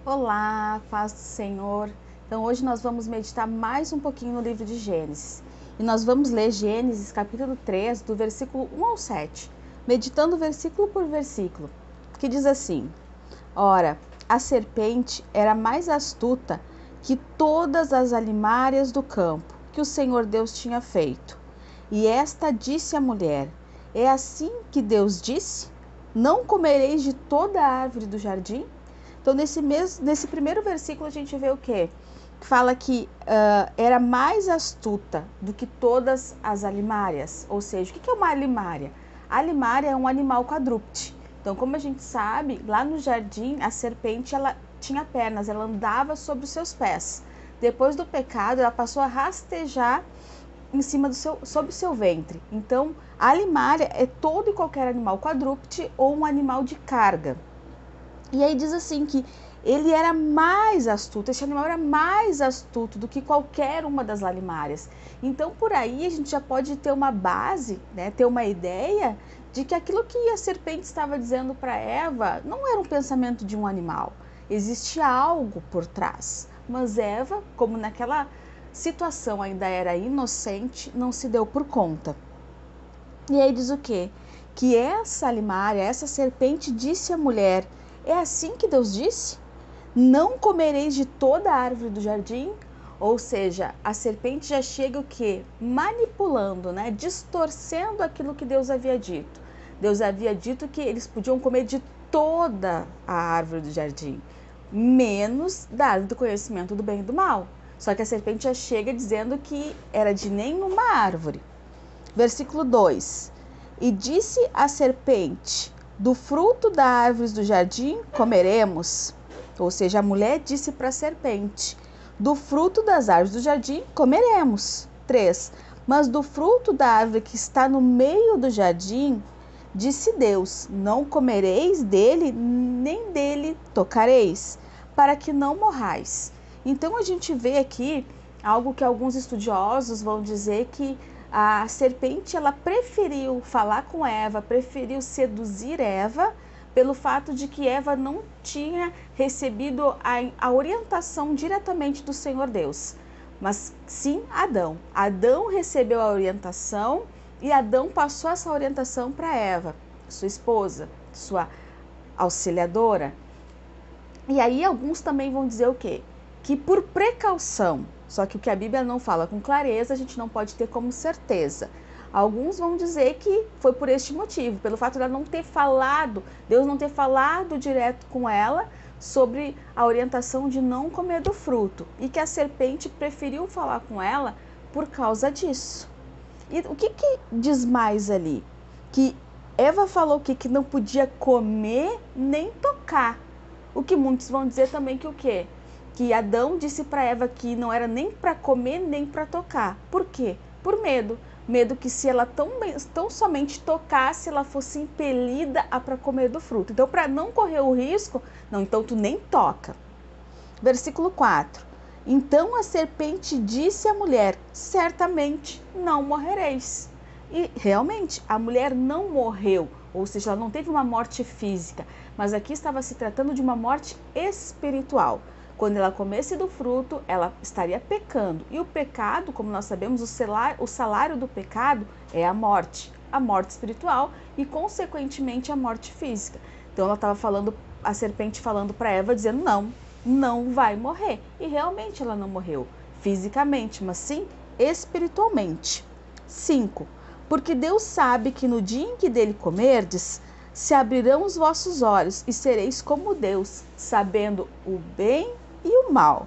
Olá, paz do Senhor. Então hoje nós vamos meditar mais um pouquinho no livro de Gênesis. E nós vamos ler Gênesis capítulo 3, do versículo 1 ao 7, meditando versículo por versículo, que diz assim: Ora, a serpente era mais astuta que todas as alimárias do campo que o Senhor Deus tinha feito. E esta disse à mulher: É assim que Deus disse? Não comereis de toda a árvore do jardim? Então, nesse primeiro versículo, a gente vê o quê? Fala que era mais astuta do que todas as alimárias. Ou seja, o que é uma alimária? A alimária é um animal quadrúpede. Então, como a gente sabe, lá no jardim, a serpente ela tinha pernas, ela andava sobre os seus pés. Depois do pecado, ela passou a rastejar em cima sob o seu ventre. Então, a alimária é todo e qualquer animal quadrúpede ou um animal de carga. E aí diz assim que ele era mais astuto, esse animal era mais astuto do que qualquer uma das alimárias. Então por aí a gente já pode ter uma base, né, ter uma ideia de que aquilo que a serpente estava dizendo para Eva não era um pensamento de um animal. Existia algo por trás. Mas Eva, como naquela situação ainda era inocente, não se deu por conta. E aí diz o quê? Que essa alimária, essa serpente disse à mulher: É assim que Deus disse? Não comereis de toda a árvore do jardim? Ou seja, a serpente já chega o quê? Manipulando, né? Distorcendo aquilo que Deus havia dito. Deus havia dito que eles podiam comer de toda a árvore do jardim, menos da árvore do conhecimento do bem e do mal. Só que a serpente já chega dizendo que era de nenhuma árvore. Versículo 2: E disse a serpente: Do fruto das árvores do jardim comeremos. Ou seja, a mulher disse para a serpente: Do fruto das árvores do jardim comeremos. 3: Mas do fruto da árvore que está no meio do jardim, disse Deus: Não comereis dele, nem dele tocareis, para que não morrais. Então a gente vê aqui algo que alguns estudiosos vão dizer que a serpente ela preferiu falar com Eva, preferiu seduzir Eva, pelo fato de que Eva não tinha recebido a orientação diretamente do Senhor Deus, mas sim Adão. Adão recebeu a orientação e Adão passou essa orientação para Eva, sua esposa, sua auxiliadora. E aí alguns também vão dizer o quê? Que por precaução, só que o que a Bíblia não fala com clareza, a gente não pode ter como certeza. Alguns vão dizer que foi por este motivo, pelo fato de ela não ter falado, Deus não ter falado direto com ela sobre a orientação de não comer do fruto, e que a serpente preferiu falar com ela por causa disso. E o que diz mais ali? Que Eva falou que não podia comer nem tocar. O que muitos vão dizer também que o quê? Que Adão disse para Eva que não era nem para comer nem para tocar. Por quê? Por medo. Medo que se ela tão somente tocasse, ela fosse impelida a para comer do fruto. Então, para não correr o risco, não, então tu nem toca. Versículo 4. Então a serpente disse à mulher: Certamente não morrereis. E realmente a mulher não morreu, ou seja, ela não teve uma morte física, mas aqui estava se tratando de uma morte espiritual. Quando ela comesse do fruto, ela estaria pecando. E o pecado, como nós sabemos, o salário do pecado é a morte espiritual e, consequentemente, a morte física. Então ela estava falando, a serpente falando para Eva, dizendo: não vai morrer. E realmente ela não morreu fisicamente, mas sim espiritualmente. 5. Porque Deus sabe que no dia em que dele comerdes, se abrirão os vossos olhos e sereis como Deus, sabendo o bem e o mal.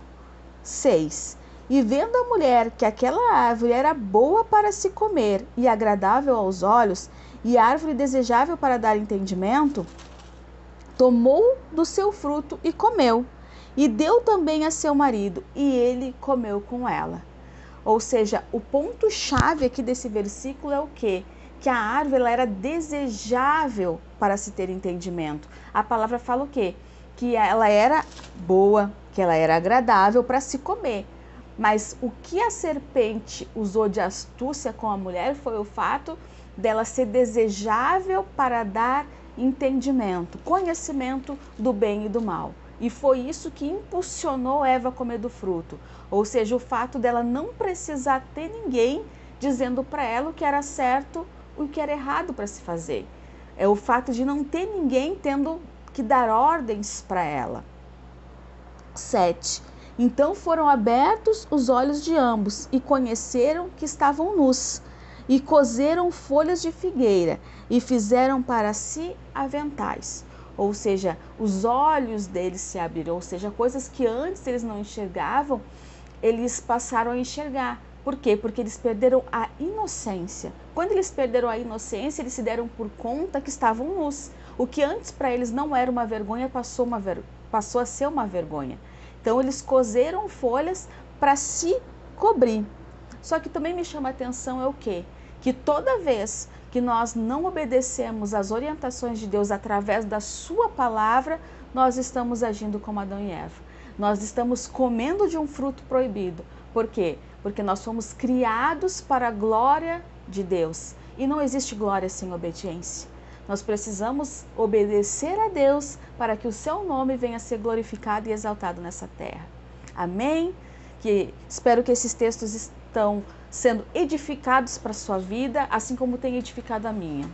6. E vendo a mulher que aquela árvore era boa para se comer e agradável aos olhos, e árvore desejável para dar entendimento, tomou do seu fruto e comeu, e deu também a seu marido, e ele comeu com ela. Ou seja, o ponto-chave aqui desse versículo é o quê? Que a árvore ela era desejável para se ter entendimento. A palavra fala o quê? Que ela era boa, que ela era agradável para se comer. Mas o que a serpente usou de astúcia com a mulher foi o fato dela ser desejável para dar entendimento, conhecimento do bem e do mal. E foi isso que impulsionou Eva a comer do fruto. Ou seja, o fato dela não precisar ter ninguém dizendo para ela o que era certo e o que era errado para se fazer. É o fato de não ter ninguém tendo que dar ordens para ela. 7. Então foram abertos os olhos de ambos e conheceram que estavam nus. E coseram folhas de figueira e fizeram para si aventais. Ou seja, os olhos deles se abriram, ou seja, coisas que antes eles não enxergavam, eles passaram a enxergar. Por quê? Porque eles perderam a inocência. Quando eles perderam a inocência, eles se deram por conta que estavam nus. O que antes para eles não era uma vergonha, passou a ser uma vergonha. Então eles coseram folhas para se cobrir. Só que também me chama a atenção é o quê? Que toda vez que nós não obedecemos às orientações de Deus através da sua palavra, nós estamos agindo como Adão e Eva. Nós estamos comendo de um fruto proibido. Por quê? Porque nós fomos criados para a glória de Deus. E não existe glória sem obediência. Nós precisamos obedecer a Deus para que o seu nome venha a ser glorificado e exaltado nessa terra. Amém? Espero que esses textos estão sendo edificados para a sua vida, assim como tem edificado a minha.